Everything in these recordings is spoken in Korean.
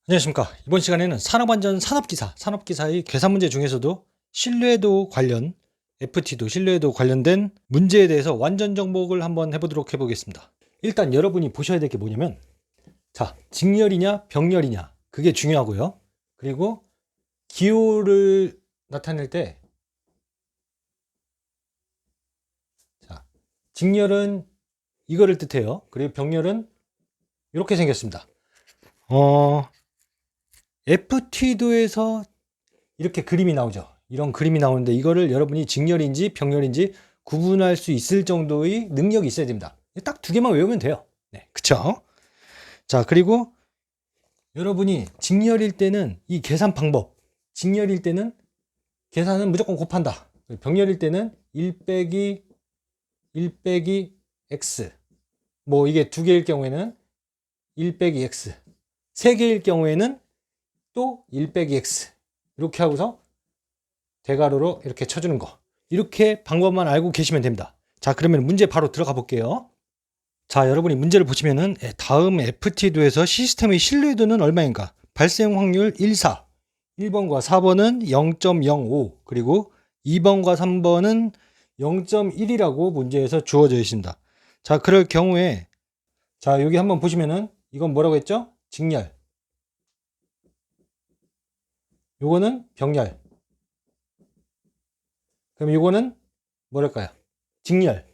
안녕하십니까. 이번 시간에는 산업안전 산업기사의 계산 문제 중에서도 신뢰도 관련, FT도 신뢰도 관련된 문제에 대해서 완전 정복을 한번 해보도록 해보겠습니다. 일단 여러분이 보셔야 될 게 뭐냐면, 자, 직렬이냐 병렬이냐 그게 중요하고요. 그리고 기호를 나타낼 때, 자, 직렬은 이거를 뜻해요. 그리고 병렬은 이렇게 생겼습니다. FT도에서 이렇게 그림이 나오죠. 이런 그림이 나오는데 이거를 여러분이 직렬인지 병렬인지 구분할 수 있을 정도의 능력이 있어야 됩니다. 딱 두 개만 외우면 돼요. 네, 그쵸? 자, 그리고 여러분이 직렬일 때는 이 계산 방법, 직렬일 때는 계산은 무조건 곱한다. 병렬일 때는 1 빼기 x, 뭐 이게 두 개일 경우에는 1 빼기 x, 세 개일 경우에는 또 1 빼기 x, 이렇게 하고서 대괄호로 이렇게 쳐주는 거, 이렇게 방법만 알고 계시면 됩니다. 자, 그러면 문제 바로 들어가 볼게요. 자, 여러분이 문제를 보시면은 다음 FT도에서 시스템의 신뢰도는 얼마인가? 발생 확률 1, 4, 1번과 4번은 0.05, 그리고 2번과 3번은 0.1이라고 문제에서 주어져 있습니다. 자, 그럴 경우에, 자, 여기 한번 보시면은 이건 뭐라고 했죠? 직렬, 요거는 병렬, 그럼 요거는 뭐랄까요? 직렬.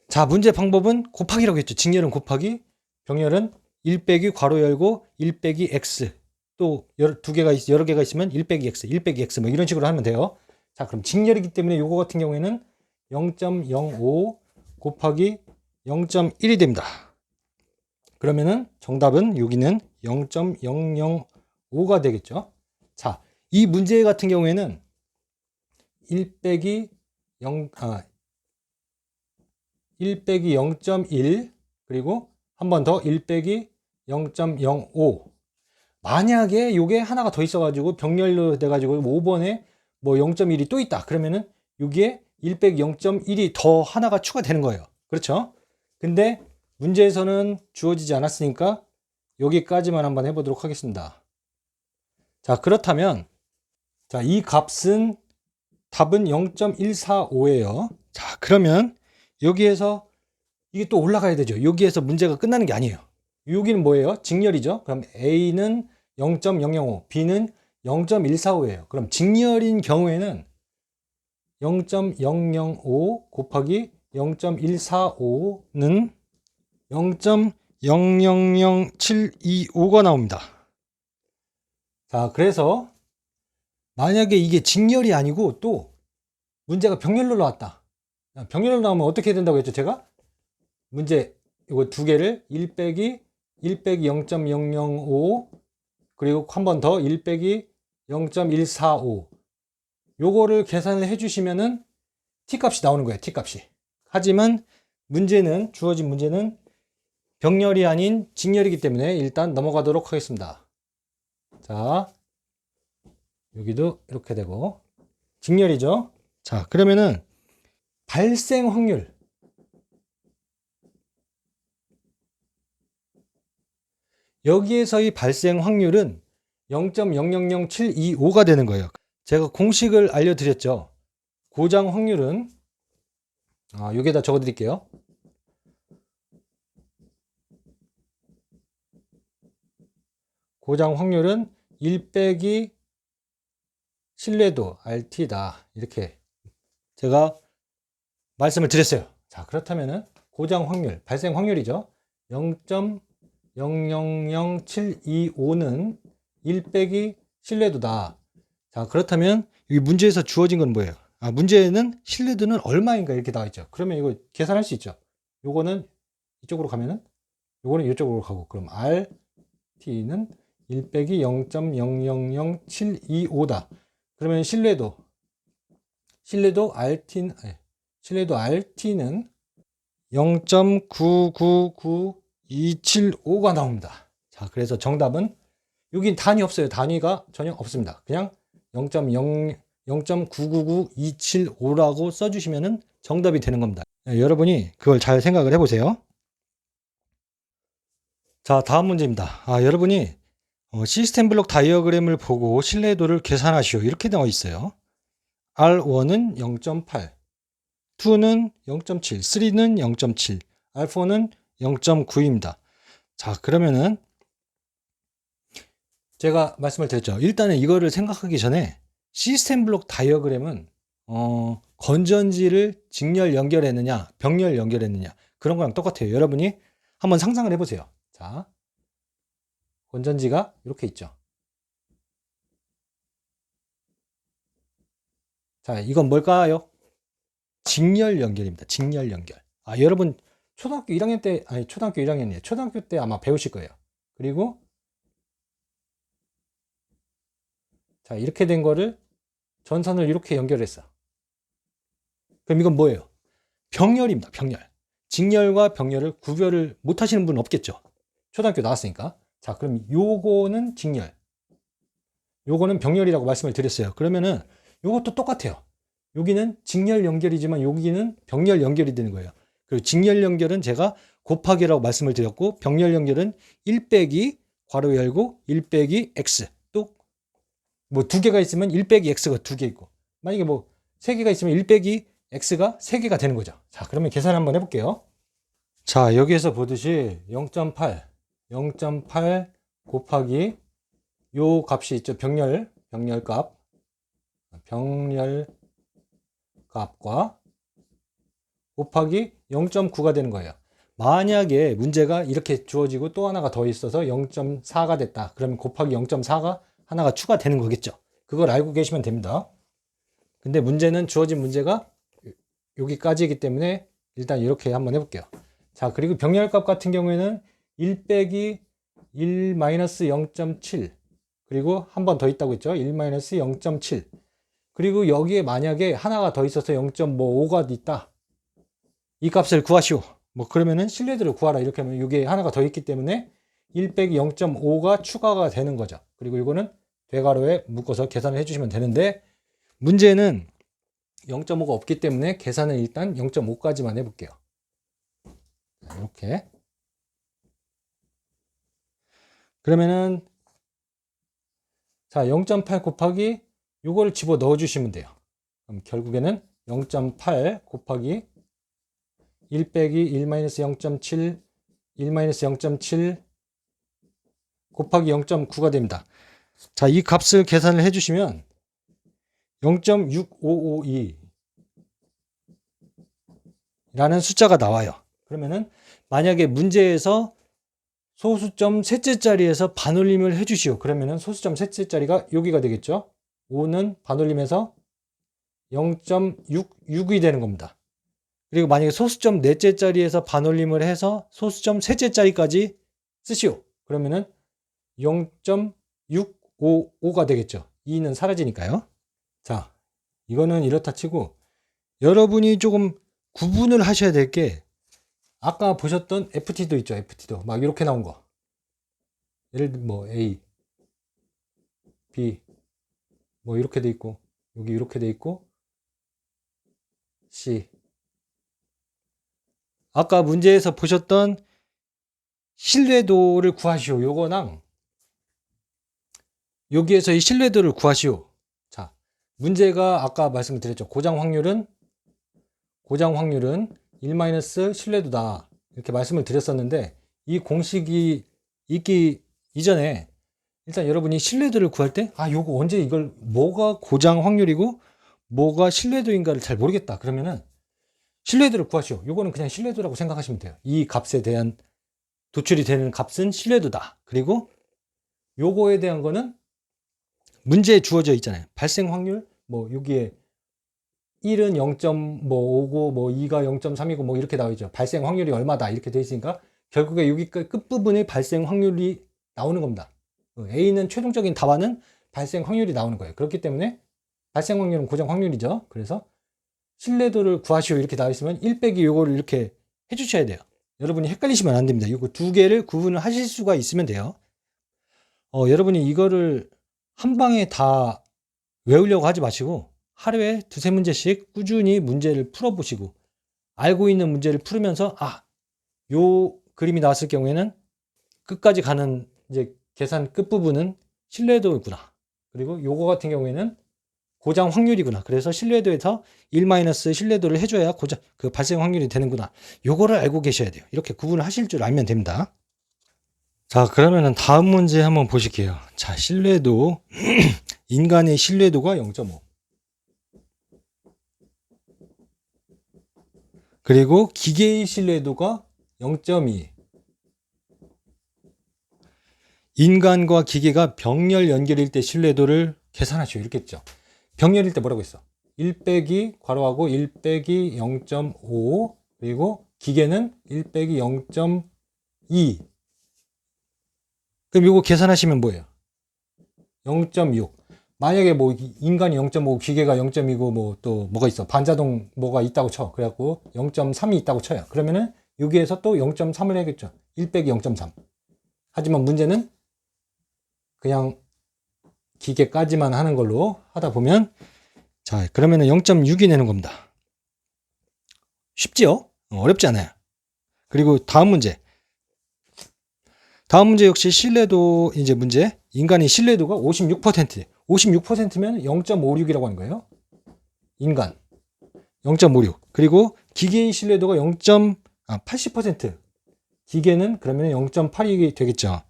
자, 문제 방법은 곱하기라고 했죠. 직렬은 곱하기, 병렬은 1 빼기 괄호 열고 1 빼기 x, 또 여러 개가 있으면 1 빼기 x, 1 빼기 x, 뭐 이런 식으로 하면 돼요. 자, 그럼 직렬이기 때문에 요거 같은 경우에는 0.05 곱하기 0.1이 됩니다. 그러면은 정답은 여기는 0.005가 되겠죠. 자, 이 문제 같은 경우에는 1 빼기 0.1, 그리고 한 번 더 1 빼기 0.05. 만약에 요게 하나가 더 있어가지고 병렬로 돼가지고 5번에 뭐 0.1이 또 있다. 그러면은 여기에 1 빼기 0.1이 더 하나가 추가되는 거예요. 그렇죠? 근데 문제에서는 주어지지 않았으니까 여기까지만 한번 해보도록 하겠습니다. 자, 그렇다면, 자, 이 값은 답은 0.145예요. 자, 그러면 여기에서 이게 또 올라가야 되죠. 여기에서 문제가 끝나는 게 아니에요. 여기는 뭐예요? 직렬이죠. 그럼 A는 0.005, B는 0.145예요. 그럼 직렬인 경우에는 0.005 곱하기 0.145는 0.000725가 나옵니다. 자, 그래서 만약에 이게 직렬이 아니고 또 문제가 병렬로 나왔다. 병렬로 나오면 어떻게 된다고 했죠? 제가 문제 이거 두 개를 1 빼기 0.005, 그리고 한 번 더 1 빼기 0.145, 요거를 계산을 해 주시면은 t값이 나오는 거예요. t값이. 하지만 문제는, 주어진 문제는 병렬이 아닌 직렬이기 때문에 일단 넘어가도록 하겠습니다. 자, 여기도 이렇게 되고 직렬이죠. 자, 그러면은 발생 확률, 여기에서의 발생 확률은 0.000725가 되는 거예요. 제가 공식을 알려드렸죠. 고장 확률은, 여기에다 적어 드릴게요. 고장 확률은 1 빼기 신뢰도 RT다. 이렇게 제가 말씀을 드렸어요. 자, 그렇다면은 고장 확률, 발생 확률이죠. 0.000725는 1 빼기 신뢰도다. 자, 그렇다면 이 문제에서 주어진 건 뭐예요? 문제에는 신뢰도는 얼마인가 이렇게 나와 있죠. 그러면 이거 계산할 수 있죠. 요거는 이쪽으로 가면은 요거는 이쪽으로 가고, 그럼 RT는 1 빼기 0.000725다. 그러면 신뢰도 RT는 0.999275가 나옵니다. 자, 그래서 정답은, 여긴 단위 없어요. 단위가 전혀 없습니다. 그냥 0.999275라고 써주시면 정답이 되는 겁니다. 여러분이 그걸 잘 생각을 해보세요. 자, 다음 문제입니다. 여러분이 시스템 블록 다이어그램을 보고 신뢰도를 계산하시오. 이렇게 나와 있어요. R1은 0.8, 2는 0.7, 3는 0.7, R4는 0.9입니다. 자, 그러면은 제가 말씀을 드렸죠. 일단은 이거를 생각하기 전에 시스템 블록 다이어그램은 건전지를 직렬 연결했느냐, 병렬 연결했느냐 그런 거랑 똑같아요. 여러분이 한번 상상을 해보세요. 자, 건전지가 이렇게 있죠. 자, 이건 뭘까요? 직렬 연결입니다. 직렬 연결. 여러분 초등학교 1학년 때, 초등학교 1학년이에요. 초등학교 때 아마 배우실 거예요. 그리고 자, 이렇게 된 거를 전선을 이렇게 연결했어. 그럼 이건 뭐예요? 병렬입니다. 병렬. 직렬과 병렬을 구별을 못 하시는 분은 없겠죠. 초등학교 나왔으니까. 자, 그럼 요거는 직렬. 요거는 병렬이라고 말씀을 드렸어요. 그러면은 요것도 똑같아요. 여기는 직렬 연결이지만 여기는 병렬 연결이 되는 거예요. 그리고 직렬 연결은 제가 곱하기라고 말씀을 드렸고, 병렬 연결은 1 빼기 괄호 열고 1 빼기 x. 또 뭐 두 개가 있으면 1 빼기 x가 두 개 있고, 만약에 뭐 세 개가 있으면 1 빼기 x가 세 개가 되는 거죠. 자, 그러면 계산 한번 해볼게요. 자, 여기에서 보듯이 0.8 곱하기 요 값이 있죠. 병렬값 과 곱하기 0.9가 되는 거예요. 만약에 문제가 이렇게 주어지고 또 하나가 더 있어서 0.4가 됐다. 그러면 곱하기 0.4가 하나가 추가되는 거겠죠. 그걸 알고 계시면 됩니다. 근데 문제는 주어진 문제가 여기까지이기 때문에 일단 이렇게 한번 해볼게요. 자, 그리고 병렬값 같은 경우에는 1 빼기 1 마이너스 0.7, 그리고 한 번 더 있다고 했죠. 1 마이너스 0.7. 그리고 여기에 만약에 하나가 더 있어서 0.5가 있다. 이 값을 구하시오. 뭐 그러면은 신뢰도를 구하라. 이렇게 하면 이게 하나가 더 있기 때문에 1 빼기 0.5가 추가가 되는 거죠. 그리고 이거는 대괄호에 묶어서 계산을 해주시면 되는데, 문제는 0.5가 없기 때문에 계산은 일단 0.5까지만 해볼게요. 이렇게. 그러면은 자, 0.8 곱하기 요거를 집어 넣어 주시면 돼요. 그럼 결국에는 0.8 곱하기 1 빼기 1 마이너스 0.7, 1 마이너스 0.7 곱하기 0.9가 됩니다. 자, 이 값을 계산을 해주시면 0.6552 라는 숫자가 나와요. 그러면은 만약에 문제에서 소수점 셋째 자리에서 반올림을 해주시오. 그러면은 소수점 셋째 자리가 여기가 되겠죠. 5는 반올림해서 0.66이 되는 겁니다. 그리고 만약에 소수점 넷째 자리에서 반올림을 해서 소수점 셋째 자리까지 쓰시오. 그러면은 0.655가 되겠죠. 2는 사라지니까요. 자, 이거는 이렇다 치고 여러분이 조금 구분을 하셔야 될 게, 아까 보셨던 FT도 있죠. FT도 막 이렇게 나온 거. 예를 들면 뭐 A, B 뭐 이렇게 돼 있고, 여기 이렇게 돼 있고, C. 아까 문제에서 보셨던 신뢰도를 구하시오. 요거랑 여기에서 이 신뢰도를 구하시오. 자, 문제가 아까 말씀드렸죠. 고장 확률은 1 신뢰도다. 이렇게 말씀을 드렸었는데, 이 공식이 있기 이전에 일단 여러분이 신뢰도를 구할 때, 요거 언제 이걸 뭐가 고장 확률이고 뭐가 신뢰도인가를 잘 모르겠다. 그러면은 신뢰도를 구하시오. 요거는 그냥 신뢰도라고 생각하시면 돼요. 이 값에 대한 도출이 되는 값은 신뢰도다. 그리고 요거에 대한 거는 문제에 주어져 있잖아요. 발생 확률, 뭐 여기에 1은 0.5고 뭐 2가 0.3이고 뭐 이렇게 나와 있죠. 발생 확률이 얼마다 이렇게 돼 있으니까 결국에 여기 끝부분에 발생 확률이 나오는 겁니다. A는 최종적인 답안은 발생 확률이 나오는 거예요. 그렇기 때문에 발생 확률은 고정 확률이죠. 그래서 신뢰도를 구하시오 이렇게 나와 있으면 1 빼기 요거를 이렇게 해주셔야 돼요. 여러분이 헷갈리시면 안 됩니다. 요거 두 개를 구분을 하실 수가 있으면 돼요. 여러분이 이거를 한 방에 다 외우려고 하지 마시고 하루에 두세 문제씩 꾸준히 문제를 풀어보시고, 알고 있는 문제를 풀으면서 요 그림이 나왔을 경우에는 끝까지 가는 이제 계산 끝부분은 신뢰도구나. 그리고 요거 같은 경우에는 고장 확률이구나. 그래서 신뢰도에서 1- 신뢰도를 해줘야 고장 그 발생 확률이 되는구나. 요거를 알고 계셔야 돼요. 이렇게 구분을 하실 줄 알면 됩니다. 자, 그러면은 다음 문제 한번 보실게요. 자, 신뢰도 인간의 신뢰도가 0.5. 그리고 기계의 신뢰도가 0.2. 인간과 기계가 병렬 연결일 때 신뢰도를 계산하시오. 이렇게 했죠. 병렬일 때 뭐라고 했어? 1 빼기 괄호하고 1 빼기 0.5 그리고 기계는 1 빼기 0.2. 그럼 이거 계산하시면 뭐예요? 0.6. 만약에 뭐 인간이 0.5 기계가 0.2고 뭐 또 뭐가 있어 반자동 뭐가 있다고 쳐. 그래갖고 0.3이 있다고 쳐요. 그러면은 여기에서 또 0.3을 해야겠죠. 1 빼기 0.3. 하지만 문제는 그냥 기계까지만 하는 걸로 하다 보면 자 그러면은 0.6이 내는 겁니다. 쉽지요? 어렵지 않아요. 그리고 다음 문제 역시 신뢰도 이제 문제 인간의 신뢰도가 56%. 56%면 0.56이라고 하는 거예요. 인간 0.56. 그리고 기계의 신뢰도가 80%. 기계는 그러면 0.8이 되겠죠.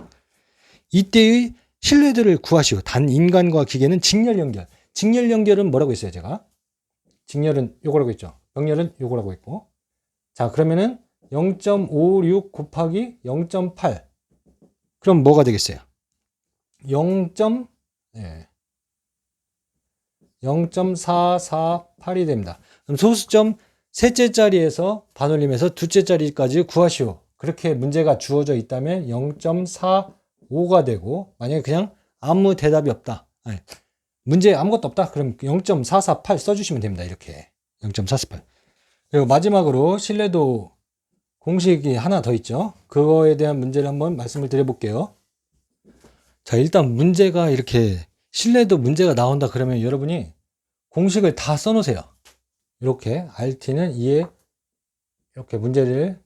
이때의 신뢰도를 구하시오. 단 인간과 기계는 직렬 연결. 직렬 연결은 뭐라고 했어요, 제가? 직렬은 요거라고 했죠. 병렬은 요거라고 했고. 자, 그러면은 0.56 곱하기 0.8. 그럼 뭐가 되겠어요? 0.448이 됩니다. 그럼 소수점 셋째 자리에서 반올림해서 둘째 자리까지 구하시오. 그렇게 문제가 주어져 있다면 0.45가 되고 만약에 그냥 아무 대답이 없다. 아니, 문제에 아무것도 없다. 그럼 0.448 써주시면 됩니다. 이렇게 0.448. 그리고 마지막으로 신뢰도 공식이 하나 더 있죠. 그거에 대한 문제를 한번 말씀을 드려볼게요. 자, 일단 문제가 이렇게 신뢰도 문제가 나온다 그러면 여러분이 공식을 다 써놓으세요. 이렇게 RT는 2에 이렇게 문제를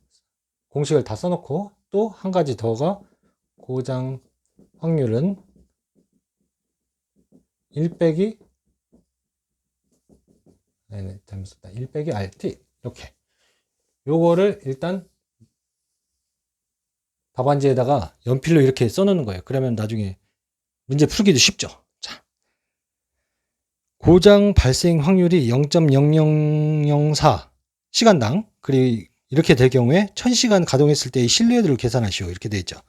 공식을 다 써놓고 또 한 가지 더가 고장 확률은 1 빼기 잘못 썼다. 1 빼기 RT 이렇게 요거를 일단 답안지에다가 연필로 이렇게 써놓는 거예요. 그러면 나중에 문제 풀기도 쉽죠. 자, 고장 발생 확률이 0.0004 시간당 그리고 이렇게 될 경우에 1000시간 가동했을 때의 신뢰도를 계산하시오. 이렇게 되어 있죠.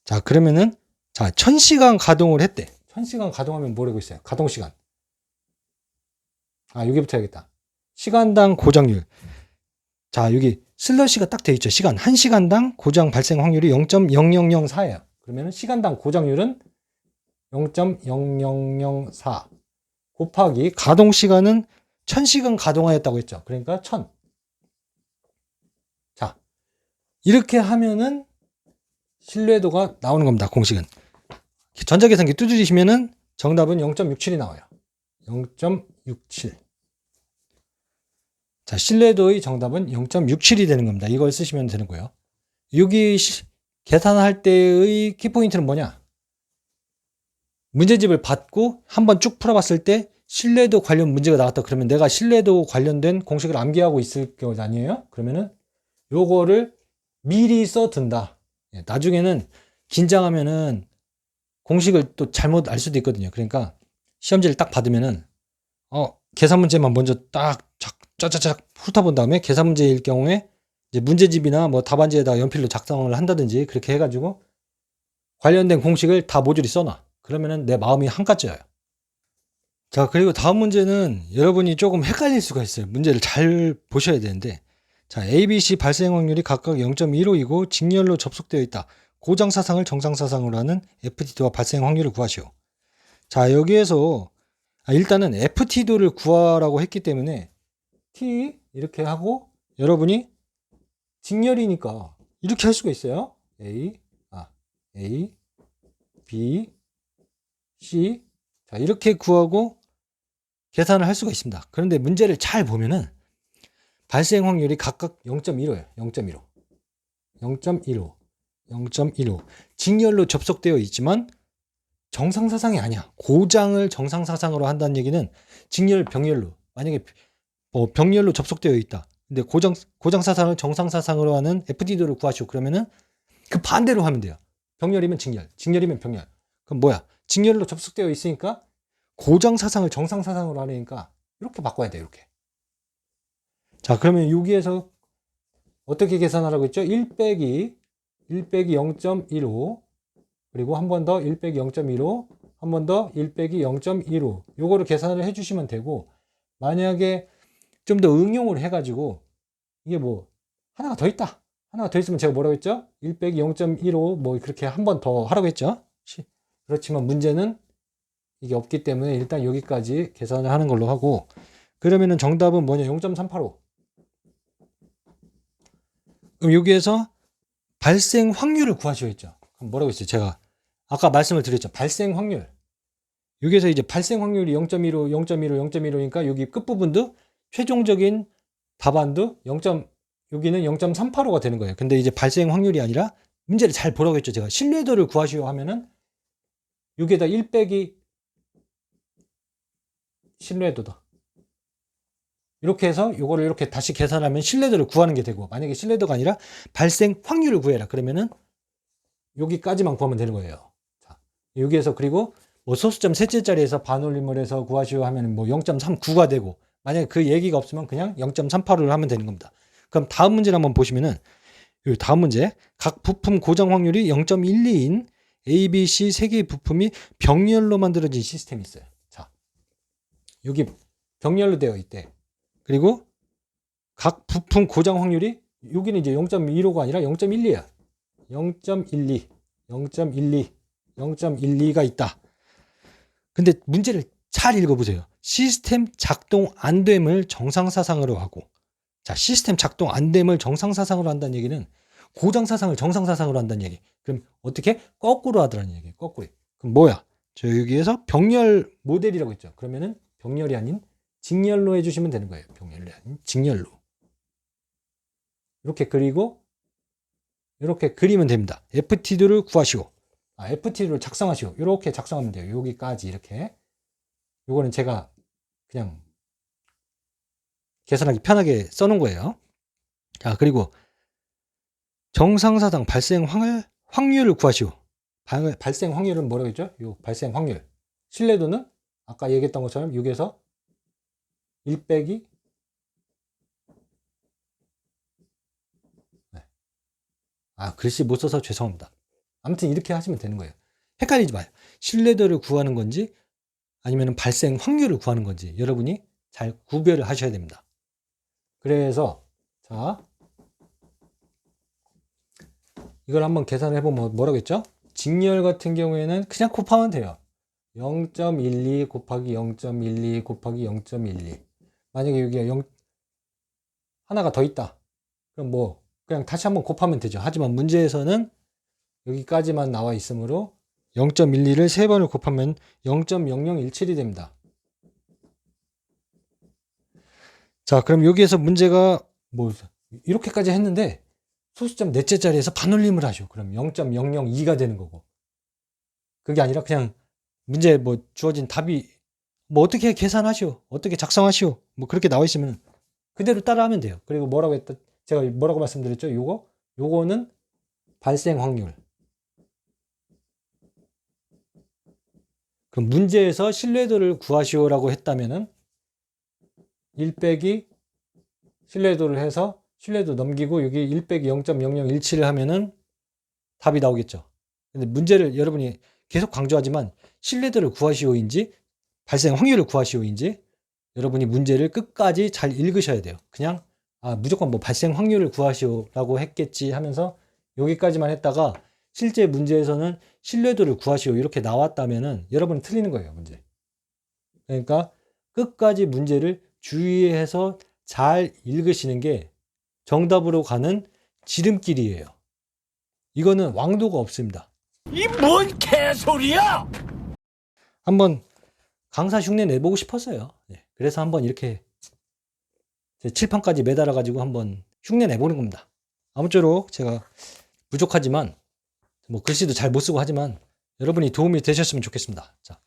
자, 그러면은 자 1000시간 가동을 했대. 1000시간 가동하면 뭐라고 있어요? 가동시간. 아, 여기부터 해야겠다. 시간당 고장률. 자, 여기 슬러시가 딱 되어 있죠. 시간. 1시간당 고장 발생 확률이 0.0004예요. 그러면 시간당 고장률은 0.0004 곱하기 가동 시간은 1000시간 가동하였다고 했죠. 그러니까 1000. 자, 이렇게 하면은 신뢰도가 나오는 겁니다. 공식은. 전자계산기 두드리시면은 정답은 0.67이 나와요. 0.67. 자, 신뢰도의 정답은 0.67이 되는 겁니다. 이걸 쓰시면 되는 거예요. 여기 계산할 때의 키포인트는 뭐냐? 문제집을 받고 한번 쭉 풀어봤을 때 신뢰도 관련 문제가 나왔다. 그러면 내가 신뢰도 관련된 공식을 암기하고 있을 경우 아니에요? 그러면은 요거를 미리 써둔다. 나중에는 긴장하면은 공식을 또 잘못 알 수도 있거든요. 그러니까 시험지를 딱 받으면은 계산 문제만 먼저 딱 짜자작 훑어본 다음에 계산 문제일 경우에 이제 문제집이나 뭐 답안지에다 연필로 작성을 한다든지 그렇게 해가지고 관련된 공식을 다 모조리 써놔. 그러면은 내 마음이 한가져요. 자, 그리고 다음 문제는 여러분이 조금 헷갈릴 수가 있어요. 문제를 잘 보셔야 되는데 자, ABC 발생 확률이 각각 0.15이고 직렬로 접속되어 있다. 고장 사상을 정상 사상으로 하는 FT도와 발생 확률을 구하시오. 자, 여기에서 일단은 FT도를 구하라고 했기 때문에 T 이렇게 하고 여러분이 직렬이니까 이렇게 할 수가 있어요. A, B, C. 자, 이렇게 구하고 계산을 할 수가 있습니다. 그런데 문제를 잘 보면은 발생 확률이 각각 0.15예요. 0.15. 0.15. 0.15. 직렬로 접속되어 있지만 정상사상이 아니야. 고장을 정상사상으로 한다는 얘기는 직렬, 병렬로. 만약에 병렬로 접속되어 있다. 근데 고장사상을 정상사상으로 하는 FT도를 구하시오. 그러면은 그 반대로 하면 돼요. 병렬이면 직렬, 직렬이면 병렬. 그럼 뭐야? 직렬로 접속되어 있으니까 고장사상을 정상사상으로 하려니까 이렇게 바꿔야 돼요. 이렇게. 자, 그러면 여기에서 어떻게 계산하라고 했죠? 1 빼기 0.15 그리고 한 번 더 1 빼기 0.15 한 번 더 1 빼기 0.15 요거를 계산을 해주시면 되고, 만약에 좀 더 응용을 해가지고 이게 뭐 하나가 더 있다, 하나가 더 있으면 제가 뭐라고 했죠? 1 빼기 0.15 뭐 그렇게 한 번 더 하라고 했죠. 그렇지만 문제는 이게 없기 때문에 일단 여기까지 계산을 하는 걸로 하고, 그러면은 정답은 뭐냐? 0.385. 그럼 여기에서 발생 확률을 구하시오 했죠. 그럼 뭐라고 했어요? 제가 아까 말씀을 드렸죠. 발생 확률. 여기에서 이제 발생 확률이 0.15, 0.15, 0.15니까 여기 끝부분도 최종적인 답안도 여기는 0.385가 되는 거예요. 근데 이제 발생 확률이 아니라 문제를 잘 보라고 했죠. 제가 신뢰도를 구하시오 하면은 여기에다 1 빼기 신뢰도다. 이렇게 해서 이거를 이렇게 다시 계산하면 신뢰도를 구하는 게 되고, 만약에 신뢰도가 아니라 발생 확률을 구해라. 그러면은 여기까지만 구하면 되는 거예요. 자, 여기에서 그리고 뭐 소수점 셋째 자리에서 반올림을 해서 구하시오 하면 뭐 0.39가 되고, 만약에 그 얘기가 없으면 그냥 0.38을 하면 되는 겁니다. 그럼 다음 문제를 한번 보시면은, 이 다음 문제, 각 부품 고정 확률이 0.12인 A, B, C 세 개의 부품이 병렬로 만들어진 시스템이 있어요. 자, 여기 병렬로 되어 있대. 그리고 각 부품 고정 확률이 여기는 이제 0.15가 아니라 0.12야. 0.12, 0.12, 0.12가 있다. 근데 문제를 잘 읽어보세요. 시스템 작동 안 됨을 정상사상으로 하고, 자, 시스템 작동 안 됨을 정상사상으로 한다는 얘기는 고장사상을 정상사상으로 한다는 얘기. 그럼 어떻게? 거꾸로 하더라는 얘기. 거꾸로. 그럼 뭐야? 저 여기에서 병렬 모델이라고 했죠. 그러면은 병렬이 아닌 직렬로 해주시면 되는 거예요. 병렬이 아닌 직렬로. 이렇게 그리고 이렇게 그리면 됩니다. FT도를 구하시고, FT도를 작성하시고, 이렇게 작성하면 돼요. 여기까지 이렇게. 요거는 제가 그냥 계산하기 편하게 써놓은 거예요. 자, 그리고 정상사상 발생 확률을 구하시오. 발생 확률은 뭐라고 했죠? 요 발생 확률. 신뢰도는 아까 얘기했던 것처럼 6에서 1 빼기 글씨 못 써서 죄송합니다. 아무튼 이렇게 하시면 되는 거예요. 헷갈리지 마요. 신뢰도를 구하는 건지 아니면 발생 확률을 구하는 건지 여러분이 잘 구별을 하셔야 됩니다. 그래서 자, 이걸 한번 계산을 해보면 뭐라고 했죠? 직렬 같은 경우에는 그냥 곱하면 돼요. 0.12 곱하기 0.12 곱하기 0.12. 만약에 여기가 하나가 더 있다. 그럼 뭐 그냥 다시 한번 곱하면 되죠. 하지만 문제에서는 여기까지만 나와 있으므로 0.12를 3번을 곱하면 0.0017이 됩니다. 자, 그럼 여기에서 문제가 뭐 이렇게까지 했는데 소수점 넷째 자리에서 반올림을 하죠. 그럼 0.002가 되는 거고. 그게 아니라 그냥 문제 뭐 주어진 답이 뭐 어떻게 계산하시오, 어떻게 작성하시오, 뭐 그렇게 나와 있으면 그대로 따라하면 돼요. 그리고 뭐라고 했다, 제가 뭐라고 말씀드렸죠? 요거는 발생 확률. 그럼 문제에서 신뢰도를 구하시오라고 했다면은 1 빼기 신뢰도를 해서 신뢰도 넘기고 여기 1 빼기 0.0017을 하면은 답이 나오겠죠. 근데 문제를 여러분이 계속 강조하지만 신뢰도를 구하시오인지 발생 확률을 구하시오인지 여러분이 문제를 끝까지 잘 읽으셔야 돼요. 그냥 무조건 뭐 발생 확률을 구하시오라고 했겠지 하면서 여기까지만 했다가 실제 문제에서는 신뢰도를 구하시오 이렇게 나왔다면은 여러분은 틀리는 거예요, 문제. 그러니까 끝까지 문제를 주의해서 잘 읽으시는 게 정답으로 가는 지름길이에요. 이거는 왕도가 없습니다. 이 뭔 개소리야! 한번 강사 흉내 내보고 싶었어요. 네, 그래서 한번 이렇게 칠판까지 매달아 가지고 한번 흉내 내보는 겁니다. 아무쪼록 제가 부족하지만 뭐 글씨도 잘 못 쓰고 하지만 여러분이 도움이 되셨으면 좋겠습니다. 자,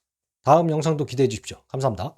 다음 영상도 기대해 주십시오. 감사합니다.